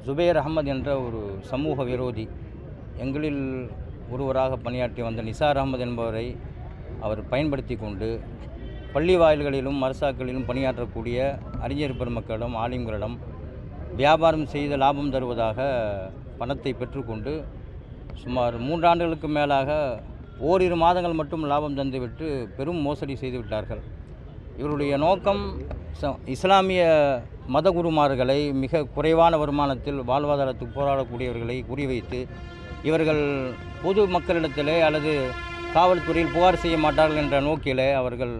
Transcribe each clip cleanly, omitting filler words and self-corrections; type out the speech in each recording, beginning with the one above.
ஜுபைர் அகமது என்ற ஒரு சமூக விரோதி, எங்களில் ஒருவராக பணியாற்றி வந்த நிசார் அகமது என்பவரை அவர் பயன்படுத்தி கொண்டு பள்ளி வாயில்களிலும் மர்சாக்களிலும் பணியாற்றக்கூடிய அறிஞர் பெருமக்களிடம் ஆலிம்களிடம் வியாபாரம் செய்து லாபம் தருவதாக பணத்தை பெற்றுக்கொண்டு சுமார் 3 ஆண்டுகளுக்கு மேலாக ஓரிரு மாதங்கள் மட்டும் லாபம் தந்துவிட்டு பெரும் மோசடி செய்து விட்டார்கள். இவருடைய நோக்கம் இஸ்லாமிய மதகுருமார்களை மிக குறைவான வருமானத்தில் வாழ்வாதாரத்துக்கு போராடக்கூடியவர்களை குறிவைத்து இவர்கள் பொது மக்களிடத்திலே அல்லது காவல்துறையில் புகார் செய்ய மாட்டார்கள் என்ற நோக்கிலே அவர்கள்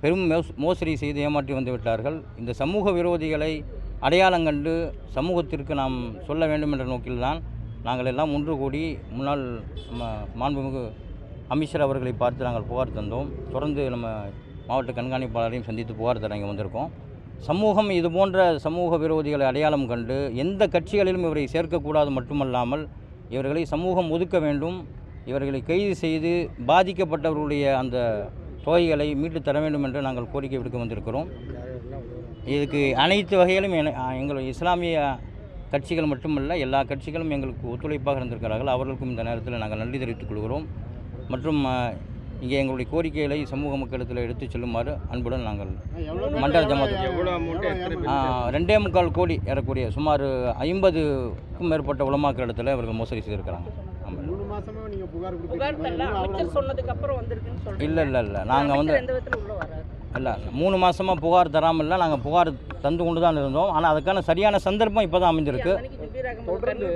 பெரும் மோசடி செய்து ஏமாற்றி வந்து விட்டார்கள். இந்த சமூக விரோதிகளை அடையாளம் கண்டு சமூகத்திற்கு நாம் சொல்ல வேண்டும் என்ற நோக்கில்தான் நாங்கள் எல்லாம் ஒன்று கூடி முன்னாள் மாண்புமிகு அமைச்சர் அவர்களை பார்த்து நாங்கள் புகார் தந்தோம். தொடர்ந்து நம்ம மாவட்ட கண்காணிப்பாளரையும் சந்தித்து புகார் தர இங்கே வந்திருக்கோம். சமூகம் இது போன்ற சமூக விரோதிகளை அடையாளம் கண்டு எந்த கட்சிகளிலும் இவரை சேர்க்கக்கூடாது மட்டுமல்லாமல் இவர்களை சமூகம் ஒதுக்க வேண்டும், இவர்களை கைது செய்து பாதிக்கப்பட்டவர்களுடைய அந்த தொகைகளை மீட்டு தர வேண்டும் என்று நாங்கள் கோரிக்கை விடுக்க வந்திருக்கிறோம். இதுக்கு அனைத்து வகையிலும் எங்கள் இஸ்லாமிய கட்சிகள் மட்டுமல்ல, எல்லா கட்சிகளும் எங்களுக்கு ஒத்துழைப்பாக இருந்திருக்கிறார்கள். அவர்களுக்கும் இந்த நேரத்தில் நாங்கள் நன்றி தெரிவித்துக் கொள்கிறோம். மற்றும் இங்கே எங்களுடைய கோரிக்கைகளை சமூக மக்களிடத்தில் எடுத்துச் செல்லுமாறு அன்புடன் நாங்கள் மண்டல ஜமாத் 2.25 கோடி ஏறக்கூடிய சுமார் 50க்கும் மேற்பட்ட உலமாக்களிடத்தில் அவர்கள் மோசடி செய்திருக்கிறாங்க. இல்லை நாங்கள் வந்து இல்லை 3 மாதமாக புகார் தராமல் இல்லை, நாங்கள் புகார் தந்து கொண்டு தான் இருந்தோம். ஆனால் அதுக்கான சரியான சந்தர்ப்பம் இப்போ தான் அமைஞ்சிருக்கு. தொடர்ந்து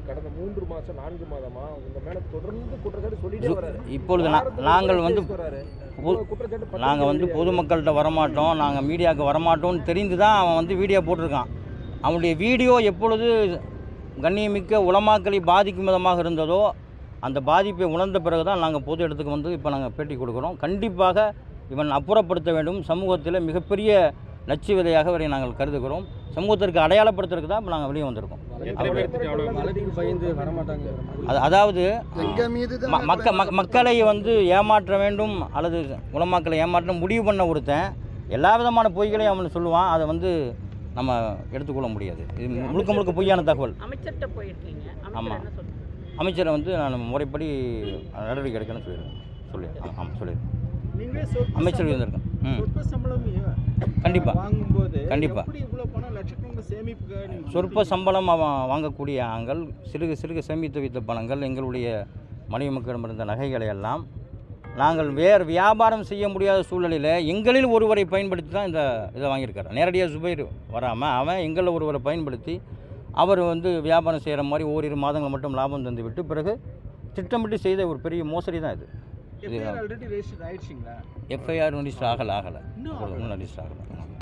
கடந்த 3 மாதம் 4 மாதமாக உங்கள் மேலே தொடர்ந்து குற்றச்சாட்டு சொல்லிட்டே வராரு. இப்பொழுது நாங்கள் வந்து பொதுமக்கள்கிட்ட வரமாட்டோம், நாங்கள் மீடியாவுக்கு வரமாட்டோம்னு தெரிந்து தான் அவன் வந்து வீடியோ போட்டிருக்கான். அவனுடைய வீடியோ எப்பொழுது கண்ணியமிக்க உலமாக்களை பாதிக்கும் விதமாக இருந்ததோ அந்த பாதிப்பை உணர்ந்த பிறகு தான் நாங்கள் பொது இடத்துக்கு வந்து இப்போ நாங்கள் பேட்டி கொடுக்குறோம். கண்டிப்பாக இவன் அப்புறப்படுத்த வேண்டும். சமூகத்தில் மிகப்பெரிய நச்சு விதையாக இவரை நாங்கள் கருதுகிறோம். சமூகத்திற்கு அடையாளப்படுத்துறதுக்கு தான் இப்போ நாங்கள் வெளியே வந்திருக்கோம். அதாவது மக்களை வந்து ஏமாற்ற வேண்டும் அல்லது உலமாக்களை ஏமாற்ற முடிவு பண்ண ஒருத்தன் எல்லா விதமான பொய்களையும் அவன் சொல்லுவான். அதை வந்து நம்ம எடுத்துக்கொள்ள முடியாது. இது முழுக்க பொய்யான தகவல். ஆமாம், அமைச்சரை வந்து நான் முறைப்படி நடவடிக்கை எடுக்கணும்னு சொல்லியிருக்கேன். சொல்லியிருக்கேன் அமைச்சர் இருந்திருக்கேன். கண்டிப்பாக சொற்ப சம்பளம் வாங்கக்கூடிய ஆண்கள் சிறுக சேமித்து வைத்த பணங்கள், எங்களுடைய மனைவி மக்களிடம் இருந்த நகைகளை எல்லாம் நாங்கள் வேறு வியாபாரம் செய்ய முடியாத சூழ்நிலையில் எங்களில் ஒருவரை பயன்படுத்தி தான் இதை வாங்கியிருக்காரு. நேரடியாக ஜுபைர் வராமல் அவன் எங்களில் ஒருவரை பயன்படுத்தி அவர் வந்து வியாபாரம் செய்கிற மாதிரி ஓரிரு மாதங்கள் மட்டும் லாபம் தந்து விட்டு பிறகு திட்டமிட்டு செய்த ஒரு பெரிய மோசடி தான் இது. எஃப்ஐஆர் ரிஜிஸ்டர் ஆகலை. இன்னும் ரிஜிஸ்டர் ஆகலை.